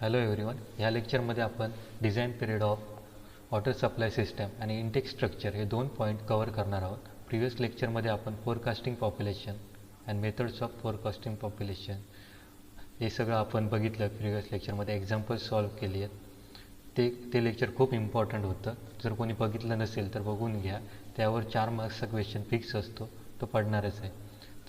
Hello everyone. या लेक्चरमध्ये आपण design period of water supply system आणि इंटेक स्ट्रक्चर हे दोन पॉईंट कव्हर करणार आहोत. प्रिव्हियस लेक्चरमध्ये आपण forecasting population and methods of forecasting population हे सगळं आपण बघितलं. प्रिव्हियस लेक्चरमध्ये एक्झाम्पल्स सॉल्व केली आहेत. ते लेक्चर खूप इम्पॉर्टंट होतं. जर कोणी बघितलं नसेल तर बघून घ्या. त्यावर 4 मार्क्सचा क्वेश्चन फिक्स असतो, तो पडणारच आहे.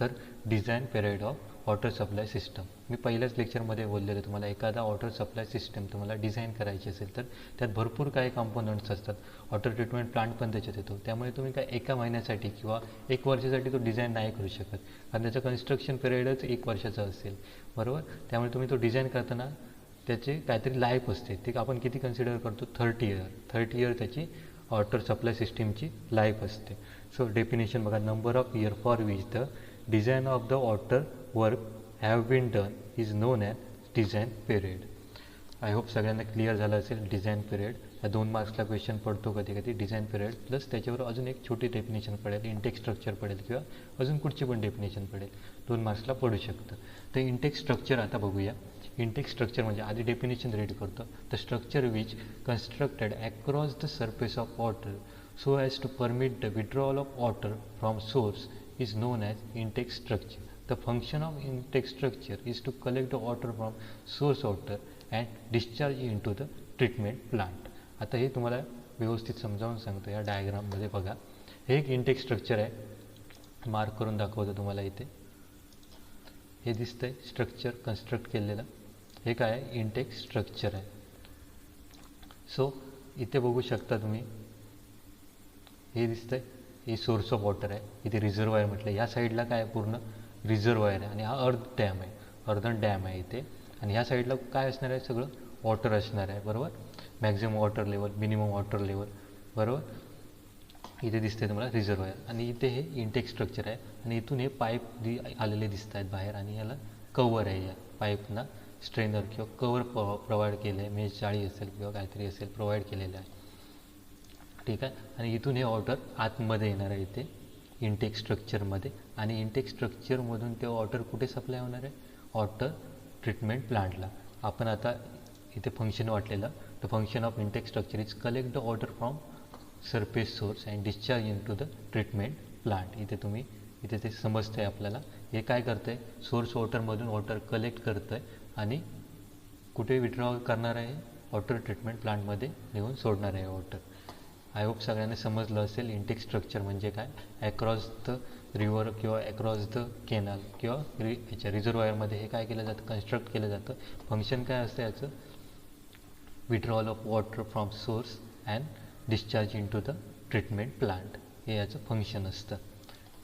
तर design period of water supply system मी पहिल्याच लेक्चरमध्ये बोललेलं. तुम्हाला एखादा वॉटर सप्लाय सिस्टम तुम्हाला डिझाईन करायची असेल तर त्यात भरपूर काही कॉम्पोनंट्स असतात. वॉटर ट्रीटमेंट प्लांट पण त्याच्यात येतो. त्यामुळे तुम्ही काय एका महिन्यासाठी किंवा 1 वर्षासाठी तो डिझाईन नाही करू शकत, कारण त्याचं कन्स्ट्रक्शन पिरियडच 1 वर्षाचा असेल, बरोबर. त्यामुळे तुम्ही तो डिझाईन करताना त्याचे काहीतरी लाईफ असते. ते आपण किती कन्सिडर करतो? 30 इयर त्याची वॉटर सप्लाय सिस्टीमची लाईफ असते. सो डेफिनेशन बघा. Number of year for which the design of the water work have been done is known as design period. I hope सगळ्यांना क्लिअर झालं असेल. डिझाईन पिरियड या 2 मार्क्सला question पडतो कधी कधी. डिझाईन पिरियड प्लस त्याच्यावर अजून एक छोटी डेफिनेशन पडेल, इंटेक स्ट्रक्चर पडेल किंवा अजून कुठची पण डेफिनेशन पडेल. 2 मार्क्सला पडू शकतं. तर इंटेक स्ट्रक्चर आता बघूया. इंटेक स्ट्रक्चर म्हणजे आधी डेफिनेशन रीड करतो. The structure which constructed across the surface of water so as to permit the withdrawal of water from source is known as intake structure. The function of intake structure is to collect the water from source water and discharge into the treatment plant. आता हे तुम्हाला व्यवस्थित समजावून सांगतो. या डायग्राममध्ये बघा, हे एक इंटेक स्ट्रक्चर आहे. मार्क करून दाखवतो तुम्हाला. इथे हे दिसतंय स्ट्रक्चर कन्स्ट्रक्ट केलेलं. हे काय आहे? इंटेक स्ट्रक्चर आहे. सो इथे बघू शकता तुम्ही, हे दिसतंय, हे सोर्स ऑफ वॉटर आहे. इथे रिझर्वायर म्हटलं. या साईडला काय आहे? पूर्ण रिझर्वायर आहे आणि हा अर्धन डॅम आहे इथे. आणि ह्या साईडला काय असणार आहे? सगळं वॉटर असणार आहे, बरोबर. Maximum water level, minimum water level, बरोबर. इथे दिसतंय तुम्हाला रिझर्वायर आणि इथे हे इंटेक स्ट्रक्चर आहे. आणि इथून हे पाईप आलेले दिसत आहेत बाहेर आणि याला कवर आहे. या पाईपना स्ट्रेनर किंवा कवर प्रोव्हाइड केलं आहे. मेश जाळी असेल किंवा काहीतरी असेल प्रोव्हाइड केलेलं आहे, ठीक आहे. आणि इथून हे वॉटर आतमध्ये येणार आहे इथे इंटेक स्ट्रक्चरमध्ये. आणि इंटेक स्ट्रक्चरमधून ते वॉटर कुठे सप्लाय होणार आहे? वॉटर ट्रीटमेंट प्लांटला. आपण आता इथे फंक्शन वाटलेलं. The function of intake structure is collect the water from surface source and discharge in to the treatment plant. इथे ते समजतं आहे आपल्याला. हे काय करतं आहे? सोर्स वॉटरमधून वॉटर कलेक्ट करतं आहे आणि कुठे विड्रॉ करणार आहे? वॉटर ट्रीटमेंट प्लांटमध्ये नेऊन सोडणार आहे वॉटर. आय होप सगळ्यांना समजलं असेल इंटेक स्ट्रक्चर म्हणजे काय. ॲक्रॉस द रिव्हर किंवा ॲक्रॉस द केनाल किंवा याच्या रिझर्वायरमध्ये हे काय केलं जातं? कन्स्ट्रक्ट केलं जातं. फंक्शन काय असतं याचं? Withdrawal of water from source and discharge in to the treatment plant. हे याचं फंक्शन असतं,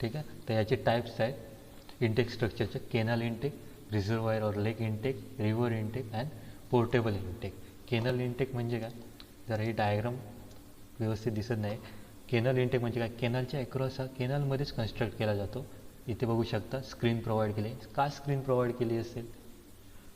ठीक आहे. तर याचे टाईप्स आहेत इंटेक स्ट्रक्चरचे: canal intake, reservoir or lake intake, river intake and portable intake. Canal intake म्हणजे काय? जरा ही डायग्राम व्यवस्थित दिसत नाही. केनल इंटेक म्हणजे काय? केनलच्या अक्रॉस हा केनलमध्येच कन्स्ट्रक्ट केला जातो. इथे बघू शकता स्क्रीन प्रोव्हाइड केली. का स्क्रीन प्रोव्हाइड केली असेल?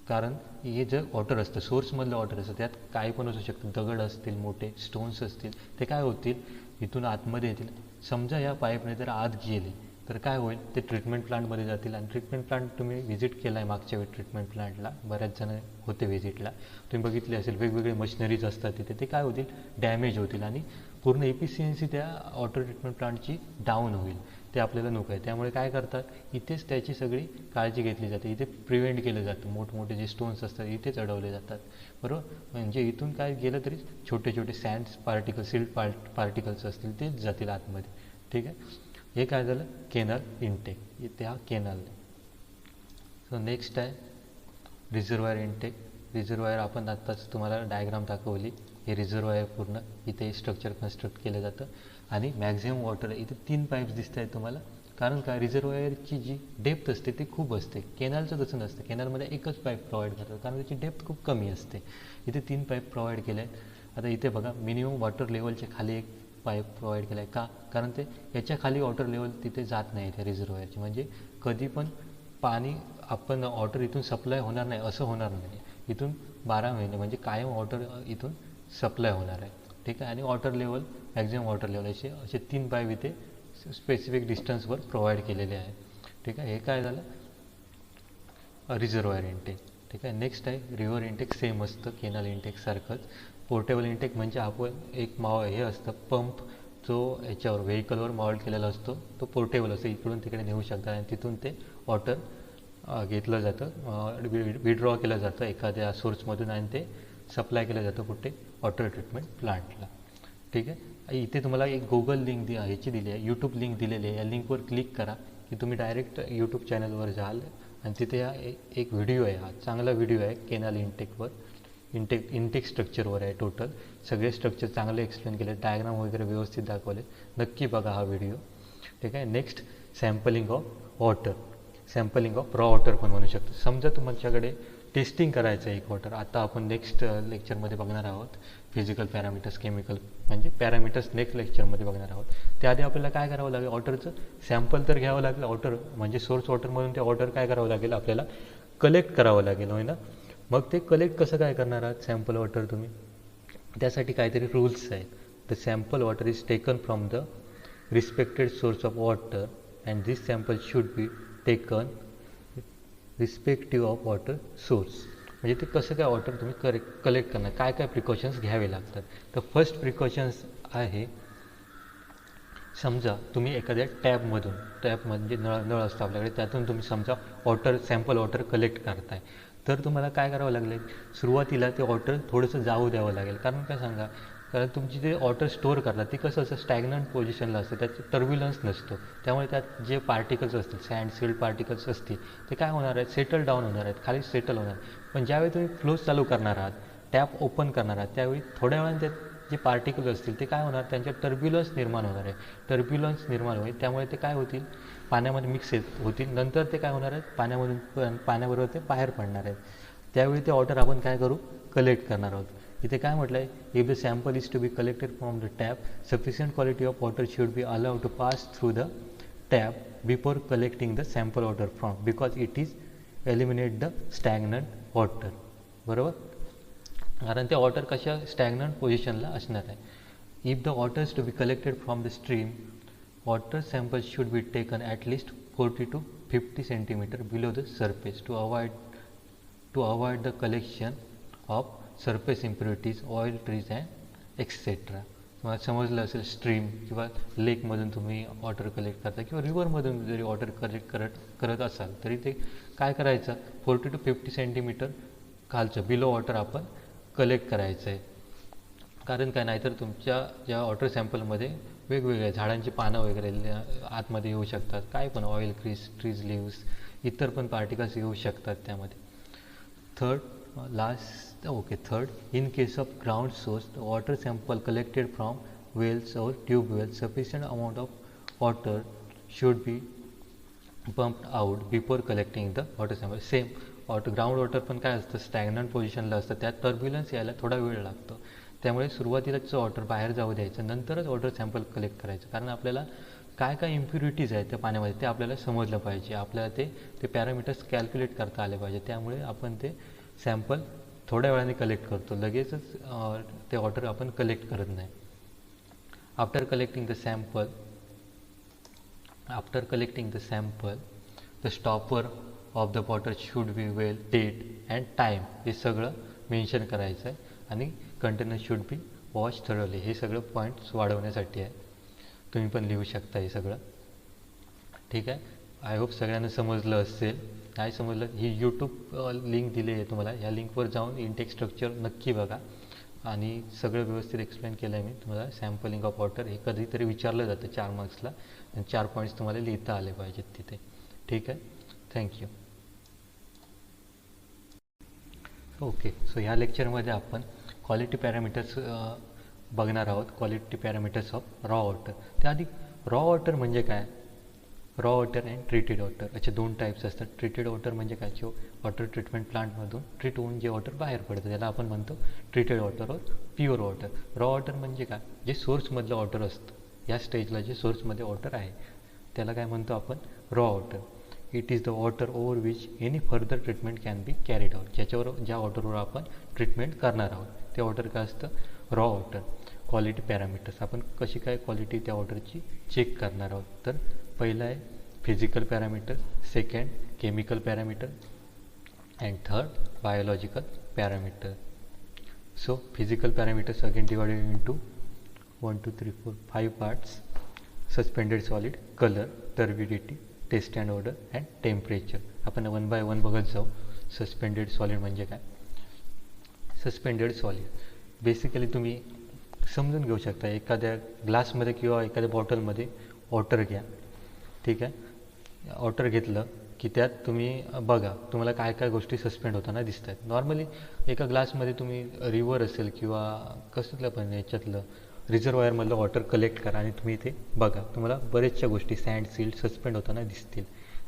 कारण हे जे वॉटर असतं, सोर्समधलं वॉटर असतं, त्यात काही पण असू शकतं. दगड असतील, मोठे स्टोन्स असतील, ते काय होतील? इथून आतमध्ये येतील. समजा या पाईपने जर आत गेले तर काय होईल? ते ट्रीटमेंट प्लांटमध्ये जातील. आणि ट्रीटमेंट प्लांट तुम्ही व्हिजिट केला आहे मागच्या वेळी. ट्रीटमेंट प्लांटला बऱ्याच जण होते व्हिजिटला, तुम्ही बघितले असेल. वेगवेगळे मशिनरीज असतात तिथे. ते काय होतील? डॅमेज होतील आणि पूर्ण एफिशियन्सी त्या वॉटर ट्रीटमेंट प्लांटची डाऊन होईल. ते आपल्याला नको आहे. त्यामुळे काय करतात? इथेच त्याची सगळी काळजी घेतली जाते. इथे प्रिव्हेंट केलं जातं. मोठमोठे जे स्टोन्स असतात इथेच अडवले जातात, बरोबर. म्हणजे इथून काय गेलं तरी छोटे छोटे सँड्स पार्टिकल्स, सिल्ट पार्टिकल्स असतील ते जातील आतमध्ये, ठीक आहे. हे काय झालं? Canal intake. इथे हा केनल. सो नेक्स्ट आहे रिझर्वायर इंटेक. रिझर्वायर आपण आत्ताच तुम्हाला डायग्राम दाखवली. हे रिझर्वायर पूर्ण इथे स्ट्रक्चर कन्स्ट्रक्ट केलं जातं. आणि मॅक्झिमम वॉटर इथे 3 पाईप्स दिसत आहेत तुम्हाला. कारण काय? रिझर्वायरची जी डेप्थ असते ती खूप असते. केनलचं तसं नसतं. केनलमध्ये एकच पाईप प्रोव्हाइड करतात कारण त्याची डेप्थ खूप कमी असते. इथे 3 पाईप प्रोव्हाइड केले आहेत. आता इथे बघा, मिनिमम वॉटर लेवलच्या खाली एक पाईप प्रोव्हाइड केला आहे. का? कारण ते याच्या खाली वॉटर लेवल तिथे जात नाही त्या रिझर्वायरची. म्हणजे कधी पण पाणी आपण वॉटर इथून सप्लाय होणार नाही असं होणार नाही. इथून 12 महिने म्हणजे कायम वॉटर इथून सप्लाय होणार आहे, ठीक आहे. आणि water level, maximum water level असे 3 पाईप इथे स्पेसिफिक डिस्टन्सवर प्रोव्हाइड केलेले आहे, ठीक आहे. हे काय झालं? Reservoir intake. ठीक आहे. नेक्स्ट आहे रिव्हर इंटेक. सेम असतं केनाल इंटेकसारखंच. पोर्टेबल इंटेक म्हणजे आपण एक हे असतं पंप जो याच्यावर व्हेकलवर माउंट केलेला असतो, तो पोर्टेबल असतो. इकडून तिकडे नेऊ शकतात आणि तिथून ते वॉटर घेतलं जातं, विड्रॉ केलं जातं एखाद्या सोर्समधून आणि ते सप्लाय केलं जातं कुठे, वॉटर ट्रीटमेंट प्लांटला. ठीक आहे. इथे तुम्हाला एक गुगल लिंक ह्याची दिली आहे, यूट्यूब लिंक दिलेली आहे. या लिंकवर क्लिक करा की तुम्ही डायरेक्ट यूट्यूब चॅनलवर जाल आणि तिथे हा एक व्हिडिओ आहे, हा चांगला व्हिडिओ आहे केनाल इंटेकवर, इंटेक स्ट्रक्चरवर आहे. टोटल सगळे स्ट्रक्चर चांगले एक्सप्लेन केले, डायग्राम वगैरे व्यवस्थित दाखवले. नक्की बघा हा व्हिडिओ. ठीक आहे. Next sampling of water. Sampling of raw water पण म्हणू शकतो. समजा तुमच्याकडे टेस्टिंग करायचं आहे एक वॉटर. आता आपण नेक्स्ट लेक्चरमध्ये बघणार आहोत फिजिकल पॅरामीटर्स, केमिकल म्हणजे पॅरामीटर्स नेक्स्ट लेक्चरमध्ये बघणार आहोत. त्याआधी आपल्याला काय करावं लागेल, वॉटरचं सॅम्पल तर घ्यावं लागेल. वॉटर म्हणजे सोर्स वॉटरमधून ते वॉटर काय करावं लागेल, आपल्याला कलेक्ट करावं लागेल, होय ना. मग ते कलेक्ट कसं काय करणार आहात सॅम्पल वॉटर तुम्ही, त्यासाठी काहीतरी रूल्स आहेत. The sample water is taken from the respected source of water and this sample should be taken respective of water source. म्हणजे ते कसं काय वॉटर तुम्ही कलेक्ट करणार, काय काय प्रिकॉशन्स घ्यावे लागतात. तर फर्स्ट प्रिकॉशन्स आहे, समजा तुम्ही एखाद्या टॅप म्हणजे नळ असतो आपल्याकडे, त्यातून तुम्ही समजा सॅम्पल वॉटर कलेक्ट करताय, तर तुम्हाला काय करावं लागेल, सुरुवातीला ते वॉटर थोडंसं जाऊ द्यावं लागेल. कारण काय सांगा, कारण तुमची जे वॉटर स्टोअर करतात ती कसं असं स्टॅग्नंट पोझिशनला असतं, त्याचं टर्ब्युलन्स नसतो. त्यामुळे त्यात जे पार्टिकल्स असतील, सिल्ट पार्टिकल्स असतील, ते काय होणार आहेत, सेटल डाऊन होणार आहेत, खाली सेटल होणार. पण ज्यावेळी तुम्ही फ्लो चालू करणार आहात, टॅप ओपन करणार आहात, त्यावेळी थोड्या वेळाने जे पार्टिकल्स असतील ते काय होणार, त्यांच्या टर्ब्युलन्स निर्माण होणार आहे. टर्ब्युलन्स निर्माण होईल, त्यामुळे ते काय होतील, पाण्यामध्ये मिक्स होतील. नंतर ते काय होणार आहेत, पाण्याबरोबर ते बाहेर पडणार आहेत. त्यावेळी ते वॉटर आपण काय करू, कलेक्ट करणार आहोत. इथे काय म्हटलं आहे, if the sample is to be collected from the tap, sufficient quality of water should be allowed to pass through the tap before collecting the sample water from, because it is eliminate the stagnant water. बरोबर, कारण ते water कशा stagnant पोझिशनला असणार आहे. If the water is to be collected from the stream, water sample should be taken at least 40 to 50 centimeter below the surface to avoid the collection of surface impurities, oil, trees and etc. तुम्हाला समजलं असेल, stream किंवा लेकमधून तुम्ही water collect करता किंवा रिव्हरमधून जरी water collect करत असाल तरी ते काय करायचं, 40 to 50 centimeter खालचं बिलो वॉटर आपण कलेक्ट करायचं आहे. कारण काय, नाहीतर तुमच्या ज्या वॉटर सॅम्पलमध्ये वेगवेगळ्या झाडांची पानं वगैरे आतमध्ये येऊ शकतात, काय पण ऑइल, ट्रीज लिव्स, इतर पण पार्टिकल्स येऊ शकतात त्यामध्ये. Third, in case of ground source, the water sample collected from wells or tube wells, sufficient amount of water should be pumped out before collecting the water sample. Same ground water पण काय असतं, stagnant पोझिशनला असतं, त्यात turbulence यायला थोडा वेळ लागतो. त्यामुळे सुरुवातीलाच वॉटर बाहेर जाऊ द्यायचं, नंतरच वॉटर सॅम्पल कलेक्ट करायचं. कारण आपल्याला काय काय इम्प्युरिटीज आहेत त्या पाण्यामध्ये ते आपल्याला समजलं पाहिजे, आपल्याला ते पॅरामीटर्स कॅल्क्युलेट करता आले पाहिजे. त्यामुळे आपण ते सॅम्पल थोड्या वेळाने कलेक्ट करतो, लगेचच ते वॉटर आपण कलेक्ट करत नाही. After collecting the sample the stopper of the water should be well date and time, हे सगळं मेन्शन करायचं आहे. आणि container should be wash thoroughly, हे सगळं पॉईंट्स वाढवण्यासाठी आहे. तुम्ही पण लिहू शकता हे सगळं. ठीक आहे. आय होप सगळ्यांना समजलं असेल. नाही समजलं, ही यूट्यूब लिंक दिली आहे तुम्हाला, ह्या लिंकवर जाऊन इंटेक स्ट्रक्चर नक्की बघा. आणि सगळं व्यवस्थित एक्सप्लेन केलं आहे मी तुम्हाला. सॅम्पलिंग ऑफ वॉटर हे कधीतरी विचारलं जातं 4 मार्क्सला, आणि 4 पॉईंट्स तुम्हाला लिहिता आले पाहिजेत तिथे. ठीक आहे. थँक्यू. ओके, सो ह्या लेक्चरमध्ये आपण क्वालिटी पॅरामीटर्स बघणार आहोत. Quality parameters of raw water. त्याआधी रॉ वॉटर म्हणजे काय, raw water and treated water असे 2 टाईप्स असतात. ट्रीटेड वॉटर म्हणजे काय, जो वॉटर ट्रीटमेंट प्लांटमधून ट्रीट होऊन जे वॉटर बाहेर पडतं त्याला आपण म्हणतो ट्रीटेड वॉटर और प्युअर वॉटर. रॉ वॉटर म्हणजे काय, जे सोर्समधलं वॉटर असतं, या स्टेजला जे सोर्समध्ये वॉटर आहे त्याला काय म्हणतो आपण, raw water. It is the water over which any further treatment can be carried out, ज्या वॉटरवर आपण ट्रीटमेंट करणार आहोत ते वॉटर काय असतं, रॉ वॉटर. क्वालिटी पॅरामीटर्स, आपण कशी काय क्वालिटी त्या वॉटरची चेक करणार आहोत. तर पहिलं आहे physical parameter, second chemical parameter, and third biological parameter. So physical parameters again divided into 1 2 3 4 5 parts: suspended solid, color, turbidity, taste and odor and temperature. आपण वन बाय वन बघत जाऊ. सस्पेंडेड सॉलिड म्हणजे काय? सस्पेंडेड सॉलिड बेसिकली तुम्ही समजून घेऊ शकता. एखाद्या ग्लासमध्ये किंवा एखाद्या बॉटलमध्ये वॉटर घ्या, ठीक आहे. वॉटर घेतलं की त्यात तुम्ही बघा तुम्हाला काय काय गोष्टी सस्पेंड होताना दिसत आहेत. नॉर्मली एका ग्लासमध्ये तुम्ही रिव्हर असेल किंवा कसलं पण याच्यातलं रिझर्वायरमधलं वॉटर कलेक्ट करा आणि तुम्ही इथे बघा तुम्हाला बरेचशा गोष्टी सँड, सिल्ट सस्पेंड होताना दिसतील.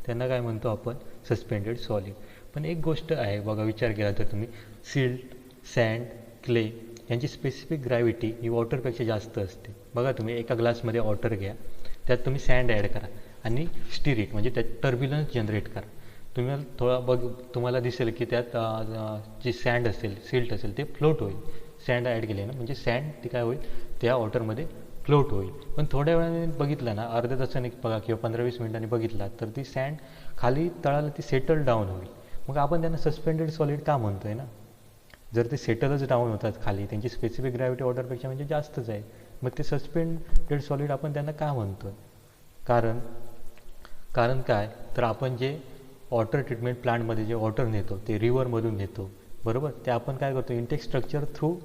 त्यांना काय म्हणतो आपण? Suspended solid. पण एक गोष्ट आहे बघा, विचार केला तर तुम्ही, सिल्ट, सँड, क्ले यांची स्पेसिफिक ग्रॅव्हिटी ही वॉटरपेक्षा जास्त असते. बघा तुम्ही एका ग्लासमध्ये वॉटर घ्या, त्यात तुम्ही सँड ॲड करा आणि स्टीर इट, म्हणजे त्यात टर्ब्युलन्स जनरेट करा. तुम्हाला दिसेल की त्यात जी सँड असेल, सिल्ट असेल ते फ्लोट होईल. सँड ॲड केले ना म्हणजे सँड ती काय होईल त्या वॉटरमध्ये फ्लोट होईल. पण थोड्या वेळाने बघितलं ना, अर्ध्या तासाने बघा किंवा 15-20 मिनिटांनी बघितला तर ती सँड खाली तळाला ती सेटल डाऊन होईल. मग आपण त्यांना सस्पेंडेड सॉलिड का म्हणतोय ना? जर ते सेटलच डाऊन होतात खाली, त्यांची स्पेसिफिक ग्रॅव्हिटी वॉटरपेक्षा म्हणजे जास्तच आहे, मग ते सस्पेंडेड सॉलिड आपण त्यांना का म्हणतोय? कारण काय तर आपण जे वॉटर ट्रीटमेंट प्लांटमध्ये जे वॉटर नेतो ते रिव्हरमधून नेतो, बरोबर. ते आपण काय करतो? इंटेक स्ट्रक्चर थ्रू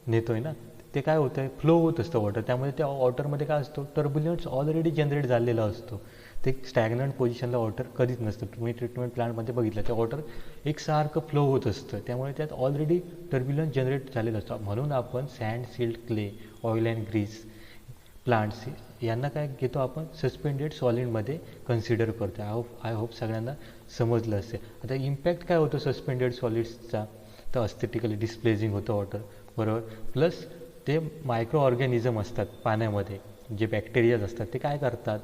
नेतोय ना. ते काय होतं आहे, फ्लो होत असतं वॉटर. त्यामुळे त्या वॉटरमध्ये काय असतो? टर्ब्युलन्स ऑलरेडी जनरेट झालेला असतो. ते स्टॅग्नंट पोझिशनला वॉटर कधीच नसतं. तुम्ही ट्रीटमेंट प्लांटमध्ये बघितलं ते वॉटर एकसारखं फ्लो होत असतं. त्यामुळे त्यात ऑलरेडी टर्ब्युलन्स जनरेट झालेलं असतं. म्हणून आपण sand, silt, clay, oil and grease plants यांना काय घेतो आपण? सस्पेंडेड सॉलिडमध्ये कन्सिडर करतो. आय होप सगळ्यांना समजलं असेल. आता इम्पॅक्ट काय होतं सस्पेंडेड सॉलिड्सचा? तर अस्थेटिकली डिस्प्लेझिंग होतं वॉटर, बरोबर. प्लस ते मायक्रो ऑर्गॅनिझम असतात पाण्यामध्ये, जे बॅक्टेरियाज असतात ते काय करतात?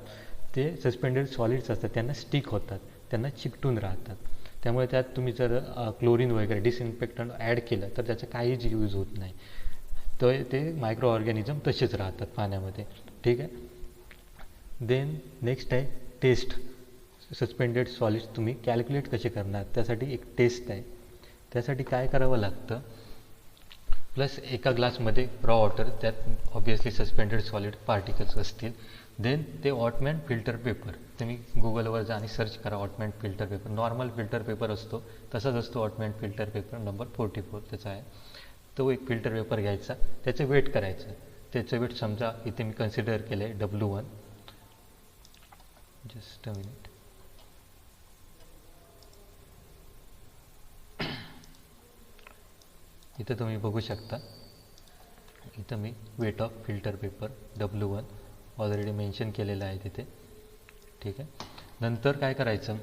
ते सस्पेंडेड सॉलिड्स असतात त्यांना स्टिक होतात, त्यांना चिकटून राहतात. त्यामुळे त्यात तुम्ही जर क्लोरीन वगैरे डिसइन्फेक्टंट ॲड केलं तर त्याचा काहीच यूज होत नाही. तर ते मायक्रो ऑर्गॅनिझम तसेच राहतात पाण्यामध्ये, ठीक आहे. देन नेक्स्ट आहे टेस्ट. सस्पेंडेड सॉलिड्स तुम्ही कॅल्क्युलेट कसे करणार? त्यासाठी एक टेस्ट आहे. त्यासाठी काय करावं लागतं? प्लस एका ग्लासमध्ये रॉ वॉटर, त्यात ऑब्वियसली सस्पेंडेड सॉलिड पार्टिकल्स असतील. देन ते ऑटमॅन फिल्टर पेपर, तुम्ही गुगलवर जा आणि सर्च करा Whatman filter paper. Normal filter paper असतो तसाच असतो ऑटमॅन फिल्टर पेपर नंबर 44 त्याचा आहे. तो एक फिल्टर पेपर घ्यायचा, त्याचं वेट करायचं. त्याचं वेट समजा इथे मी कन्सिडर केलं आहे W1. Just a minute. इथं तुम्ही बघू शकता, इथं मी weight of filter paper W1 already mention केलेलं आहे तिथे, ठीक आहे. नंतर काय करायचं?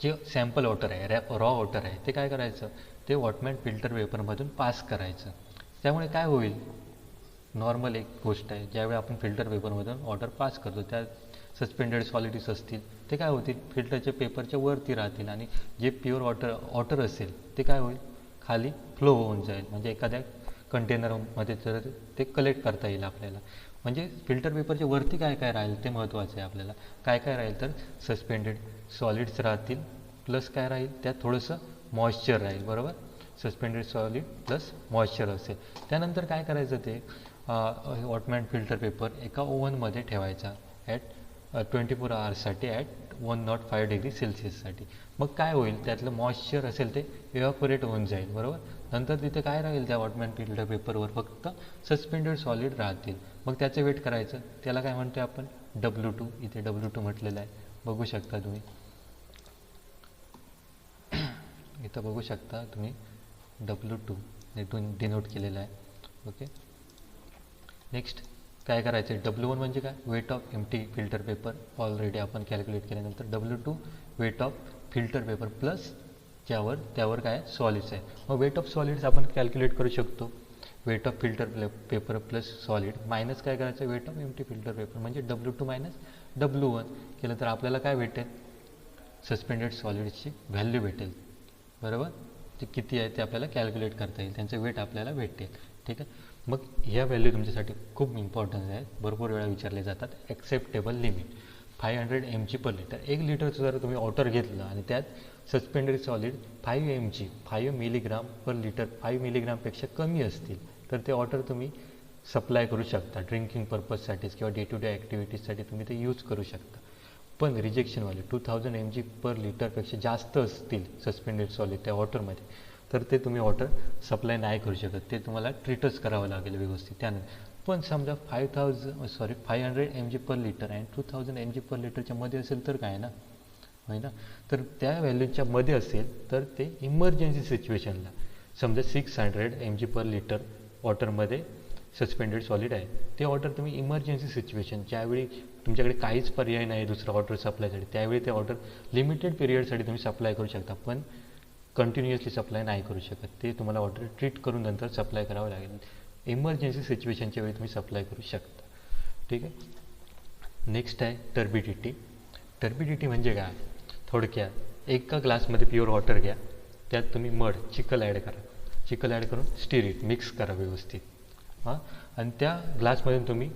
जे सॅम्पल वॉटर आहे, रॉ वॉटर आहे, ते काय करायचं? ते ऑटमॅन फिल्टर पेपरमधून पास करायचं. त्यामुळे काय होईल? नॉर्मल एक गोष्ट आहे, ज्यावेळी आपण फिल्टर पेपरमधून वॉटर पास करतो त्या सस्पेंडेड सॉलिड्स असतील ते काय होतील? फिल्टरच्या पेपरच्या वरती राहतील आणि जे प्युअर वॉटर असेल ते काय होईल? खाली फ्लो होऊन जाईल. म्हणजे एखाद्या कंटेनरमध्ये तर ते कलेक्ट करता येईल आपल्याला. म्हणजे फिल्टर पेपरच्या वरती काय काय राहील ते महत्त्वाचं आहे आपल्याला. काय काय राहील तर सस्पेंडेड सॉलिड्स राहतील, प्लस काय राहील त्यात थोडंसं मॉइश्चर राहील, बरोबर. सस्पेंडेड सॉलिड प्लस मॉइश्चर असेल. त्यानंतर काय करायचं? ते ऑटमॅन फिल्टर पेपर एका ओव्हनमध्ये ठेवायचा ॲट 24 आवर्ससाठी ॲट 105 डिग्री सेल्सिअससाठी. मग काय होईल? त्यातलं मॉइश्चर असेल ते इव्हॅपोरेट होऊन जाईल, बरोबर. नंतर तिथे काय राहील? त्या ऑटमॅन फिल्टर पेपरवर फक्त सस्पेंडेड सॉलिड राहतील. मग त्याचं वेट करायचं. त्याला काय म्हणतो आपण? W2. इथे W2 म्हटलेलं आहे, बघू शकता तुम्ही. इथं बघू शकता तुम्ही W2 डिनोट केलेलं आहे, ओके. नेक्स्ट काय करायचं? W1 म्हणजे काय? Weight of empty filter paper already आपण कॅल्क्युलेट केल्यानंतर W2 weight of filter paper plus त्यावर काय सॉलिड्स आहे. मग वेट ऑफ सॉलिड्स आपण कॅल्क्युलेट करू शकतो. Weight of filter paper plus solid minus काय करायचं? Weight of empty filter paper, म्हणजे W2 मायनस W1 केलं तर आपल्याला काय भेटेल? सस्पेंडेड सॉलिड्सची व्हॅल्यू भेटेल, बरोबर. ते किती आहे ते आपल्याला कॅल्क्युलेट करता येईल, त्यांचं वेट आपल्याला भेटेल, ठीक आहे. मग ह्या व्हॅल्यू तुमच्यासाठी खूप इम्पॉर्टंट आहेत, भरपूर वेळा विचारले जातात. Acceptable limit. 500 mg/L. 1 लिटरचं जर तुम्ही वॉटर घेतलं आणि त्यात सस्पेंडेड सॉलिड 5 मिलीग्राम/लिटर 5 मिलीग्रामपेक्षा कमी असतील तर ते वॉटर तुम्ही सप्लाय करू शकता. ड्रिंकिंग पर्पजसाठीच किंवा डे टू डे ॲक्टिव्हिटीजसाठी तुम्ही ते यूज करू शकता. पण रिजेक्शनवाले 2000 mg/लिटरपेक्षा जास्त असतील सस्पेंडेड सॉलिड त्या वॉटरमध्ये तर ते तुम्ही वॉटर सप्लाय नाही करू शकत. ते तुम्हाला ट्रीटच करावं लागेल व्यवस्थित. त्यानंतर पण समजा 500 mg/लिटर आणि 2000 mg/लिटरच्या मध्ये असेल तर काय ना, होय ना. तर त्या व्हॅल्यूच्या मध्ये असेल तर ते इमर्जन्सी सिच्युएशनला, समजा 600 mg/लिटर वॉटरमध्ये सस्पेंडेड सॉलिड आहे, ते वॉटर तुम्ही इमर्जन्सी सिच्युएशन ज्यावेळी तुमच्याकडे काहीच पर्याय नाही दुसरा वॉटर सप्लायसाठी, त्यावेळी ते वॉटर लिमिटेड पिरियडसाठी तुम्ही सप्लाय करू शकता. पण कंटिन्युअसली सप्लाय नाही करू शकत. ते तुम्हाला वॉटर ट्रीट करून नंतर सप्लाय करावं लागेल. इमर्जन्सी सिच्युएशनच्या वेळी तुम्ही सप्लाय करू शकता. ठीक आहे. नेक्स्ट आहे टर्बिडिटी. टर्बिडिटी म्हणजे काय? थोडक्यात एका ग्लासमध्ये प्युअर वॉटर घ्या, त्यात तुम्ही चिखल ॲड करा. चिखल ॲड करून स्टीर इट, मिक्स करा व्यवस्थित. आणि त्या ग्लासमधून तुम्ही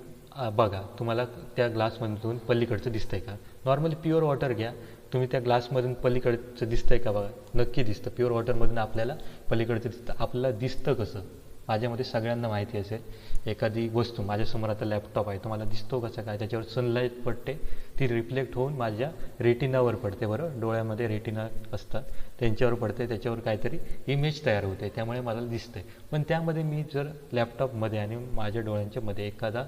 बघा तुम्हाला त्या ग्लासमधून पलीकडचं दिसतंय का. नॉर्मली प्युअर वॉटर घ्या, तुम्ही त्या ग्लासमधून पलीकडचं दिसतंय का बघा. नक्की दिसतं. प्युअर वॉटरमधून आपल्याला पलीकडचं दिसतं. आपल्याला दिसतं कसं? माझ्यामध्ये सगळ्यांना माहिती असेल, एखादी वस्तू माझ्यासमोर आता लॅपटॉप आहे, तो मला दिसतो कसं काय? त्याच्यावर सनलाईट पडते, ती रिफ्लेक्ट होऊन माझ्या रेटिनावर पडते. बरोबर, डोळ्यामध्ये रेटिना असतात त्यांच्यावर पडते, त्याच्यावर काहीतरी इमेज तयार होते, त्यामुळे मला दिसतंय. पण त्यामध्ये मी जर लॅपटॉपमध्ये आणि माझ्या डोळ्यांच्या मध्ये एखादा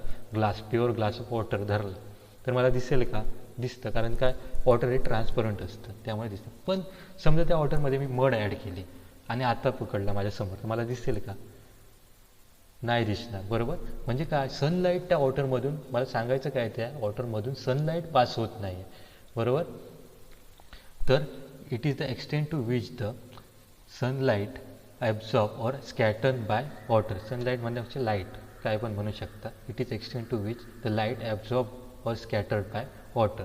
प्युअर ग्लास ऑफ वॉटर धरला तर मला दिसेल का? दिसतं. कारण काय? वॉटर हे ट्रान्सपरंट असतं, त्यामुळे दिसतं. पण समजा त्या वॉटरमध्ये मी मड ॲड केली आणि आता पकडला माझ्यासमोर, तर मला दिसेल का? नाही दिसणार. बरोबर. म्हणजे काय? सनलाईट त्या वॉटरमधून, मला सांगायचं काय, त्या वॉटरमधून सनलाईट पास होत नाही. बरोबर. तर it is the extent to which the sunlight absorb or scattered by water. Sunlight म्हणजे लाईट, काय पण म्हणू शकता. It is extent to which the light absorb or scattered by water.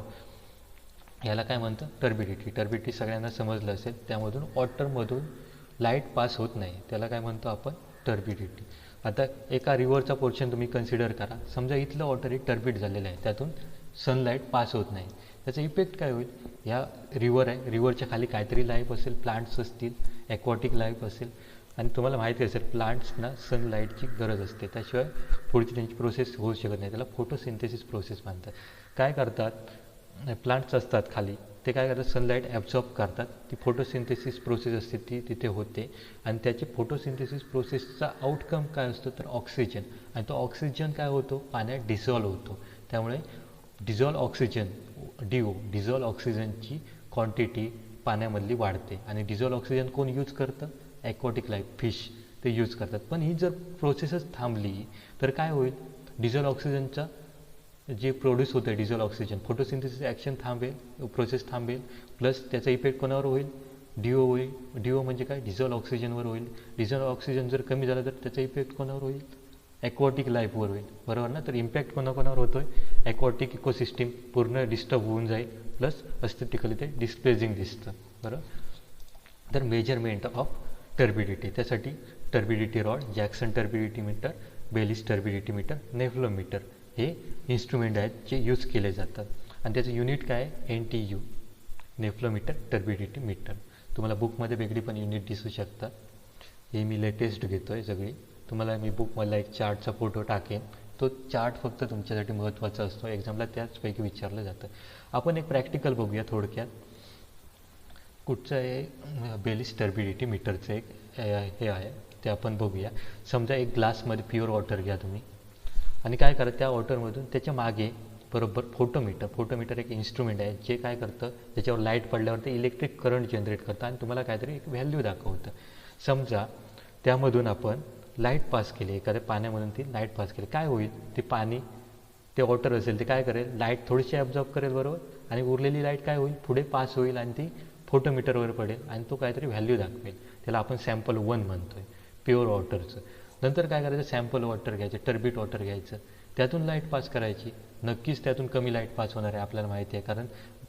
याला काय म्हणतं? टर्बिडिटी. टर्बिडिटी सगळ्यांना समजलं असेल. त्यामधून वॉटरमधून लाईट पास होत नाही, त्याला काय म्हणतो आपण? टर्बिडिटी. आता एका रिव्हरचा पोर्शन तुम्ही कन्सिडर करा. समजा इथलं वॉटर हे टर्बिड झालेलं आहे, त्यातून सनलाईट पास होत नाही. त्याचा इफेक्ट काय होईल? ह्या रिव्हर आहे, रिव्हरच्या खाली काहीतरी लाईफ असेल, प्लांट्स असतील, ॲक्वॅटिक लाईफ असेल. आणि तुम्हाला माहिती असेल प्लांट्सना सनलाईटची गरज असते, त्याशिवाय पुढची त्यांची प्रोसेस होऊ शकत नाही. त्याला फोटोसिंथेसिस प्रोसेस म्हणतात. काय करतात? प्लांट्स असतात खाली, ते काय करतात? सनलाईट ॲब्झॉर्ब करतात. ती फोटोसिंथेसिस प्रोसेस असते, ती तिथे होते. आणि त्याची फोटोसिंथेसिस प्रोसेसचा आउटकम काय असतो? तर ऑक्सिजन. आणि तो ऑक्सिजन काय होतो? पाण्यात डिझॉल्व होतो. त्यामुळे डिझॉल्व ऑक्सिजनची क्वांटिटी पाण्यामधली वाढते. आणि डिझॉल्व ऑक्सिजन कोण यूज करतं? ॲक्वॅटिक लाईफ, फिश, ते यूज करतात. पण ही जर प्रोसेसच थांबली तर काय होईल? डिझॉल्व ऑक्सिजनचा जे प्रोड्यूस होतं डिझॉल्व ऑक्सिजन, फोटोसिंथेसिस ॲक्शन थांबेल, प्रोसेस थांबेल. प्लस त्याचा इफेक्ट कोणावर होईल? DO होईल. DO म्हणजे काय? डिझॉल्व ऑक्सिजनवर होईल. डिझॉल्व ऑक्सिजन जर कमी झाला तर त्याचा इफेक्ट कोणावर होईल? ॲक्वॅटिक लाईफवर होईल. बरोबर ना. तर इम्पॅक्ट कोणाकोणावर होतोय? ॲक्वॅटिक इकोसिस्टीम पूर्ण डिस्टर्ब होऊन जाईल. प्लस एस्थेटिकली ते डिस्प्लेजिंग दिसतं. बरोबर. तर मेजरमेंट ऑफ टर्बिडिटी, त्यासाठी turbidity rod, Jackson turbidity meter, Baylis turbidity meter, nephelometer हे इन्स्ट्रुमेंट आहेत जे यूज केले जातात. आणि त्याचं युनिट काय आहे? NTU, nephelometer turbidity meter. तुम्हाला बुकमध्ये वेगळी पण युनिट दिसू शकतात. हे मी लेटेस्ट घेतो आहे सगळी. तुम्हाला मी बुकमधला एक चार्टचा फोटो टाकेन. तो चार्ट फक्त तुमच्यासाठी महत्त्वाचा असतो, एक्झामला त्याचपैकी विचारलं जातं. आपण एक प्रॅक्टिकल बघूया थोडक्यात. कुठचं आहे? बेलिस टर्बिडिटी मीटरचं एक हे आहे, ते आपण बघूया. समजा एक ग्लासमध्ये प्युअर वॉटर घ्या तुम्ही आणि काय करा? त्या वॉटरमधून त्याच्या मागे बरोबर फोटोमीटर एक इन्स्ट्रुमेंट आहे जे काय करतं? त्याच्यावर लाईट पडल्यावर ते इलेक्ट्रिक करंट जनरेट करतं आणि तुम्हाला काहीतरी एक व्हॅल्यू दाखवतं. समजा त्यामधून आपण लाईट पास केली, एखाद्या पाण्यामधून ती लाईट पास केली, काय होईल? ते पाणी, ते वॉटर असेल, ते काय करेल? लाईट थोडीशी ॲब्झॉर्ब करेल. बरोबर. आणि उरलेली लाईट काय होईल? पुढे पास होईल आणि ती फोटोमीटरवर पडेल आणि तो काहीतरी व्हॅल्यू दाखवेल. त्याला आपण सॅम्पल 1 म्हणतोय प्युअर वॉटरचं. नंतर काय करायचं? सॅम्पल वॉटर घ्यायचं, टर्बिड वॉटर घ्यायचं, त्यातून लाईट पास करायची. नक्कीच त्यातून कमी लाईट पास होणार आहे, आपल्याला माहिती आहे, कारण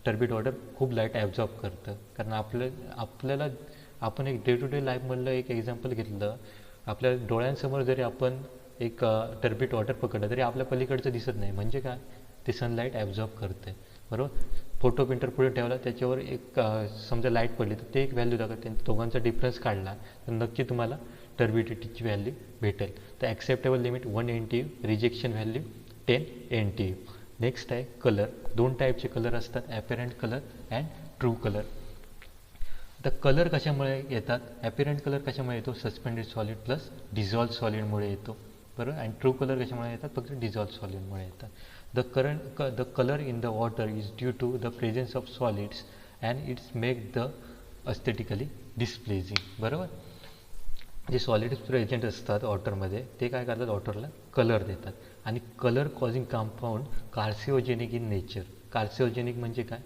टर्बिड वॉटर खूप लाईट ॲब्झॉर्ब करतं. कारण आपल्याला आपण एक डे टू डे लाईफमधलं एक एक्झाम्पल घेतलं, आपल्या डोळ्यांसमोर जरी आपण एक टर्बिड वॉटर पकडलं तरी आपल्या पलीकडचं दिसत नाही. म्हणजे काय? ते सनलाईट ॲब्झॉर्ब करतं. बरोबर. फोटो प्रिंटर पुढे ठेवला, त्याच्यावर एक समजा लाईट पडली तर ते एक व्हॅल्यू दाखवते, दोघांचा डिफरन्स काढला तर नक्की तुम्हाला टर्बिडिटीची व्हॅल्यू भेटेल. तर acceptable limit 1 NTU, rejection value 10 NTU. Next आहे कलर. दोन टाईपचे कलर असतात, ॲपेरंट कलर अँड ट्रू कलर. तर कलर कशामुळे येतात? ॲपेरंट कलर कशामुळे येतो? सस्पेंडेड सॉलिड प्लस डिझॉल्व सॉलिडमुळे येतो, बरोबर. आणि ट्रू कलर कशामुळे येतात? फक्त डिझॉल्व सॉलिडमुळे येतात. The color in the water is due to the presence of solids and it's make the aesthetically displeasing, बरोबर. जे सॉलिड्स प्रेझेंट असतात वॉटरमध्ये ते काय करतात? वॉटरला कलर देतात. आणि colour causing compound carcinogenic in nature. Carcinogenic म्हणजे काय?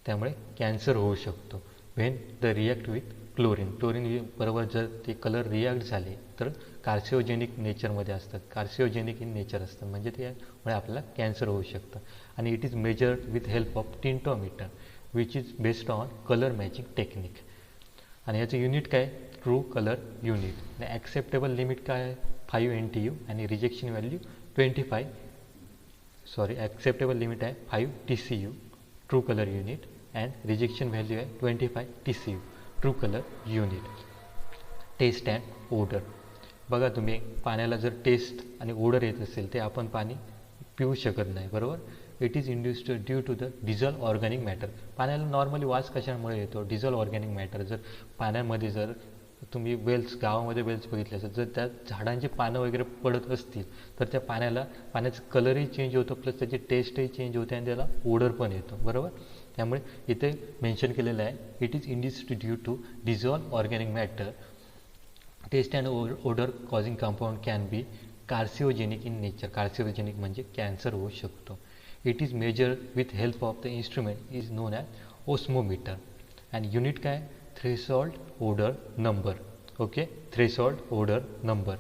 त्यामुळे कॅन्सर होऊ शकतो. When the react with chlorine बरोबर जर ते कलर रिॲक्ट झाले तर कार्सिओजेनिक नेचरमध्ये असतात, कार्सिओजेनिक इन नेचर असतात, म्हणजे त्यामुळे आपल्याला कॅन्सर होऊ शकतं. आणि it is measured with help of tintometer which is based on colour matching technique. आणि याचं युनिट काय? True colour unit. Acceptable limit काय आहे? 5 NTU आणि रिजेक्शन व्हॅल्यू 25. ॲक्सेप्टेबल लिमिट आहे 5 TCU true colour unit and rejection value आहे 25 TCU true colour unit. Test and odour. बघा तुम्ही, पाण्याला जर टेस्ट आणि ओडर येत असेल ते आपण पाणी पिऊ शकत नाही, बरोबर. It is induced due to the dissolve organic matter. पाण्याला नॉर्मली वास कशामुळे येतो? Dissolve organic matter. जर पाण्यामध्ये जर तुम्ही गावामध्ये वेल्स बघितले असेल, जर त्या झाडांची पानं वगैरे पडत असतील तर त्या पाण्याचा कलरही चेंज होतो, प्लस त्याची टेस्टही चेंज होते आणि त्याला ओडर पण येतो, बरोबर. त्यामुळे इथे मेन्शन केलेलं आहे, it is induced due to dissolve organic matter. Test and odour causing compound can be carcinogenic in nature. Carcinogenic म्हणजे कॅन्सर होऊ शकतो. It is measure with help of the instrument is known as osmometer. And unit काय? Threshold odour number. Okay, threshold odour number.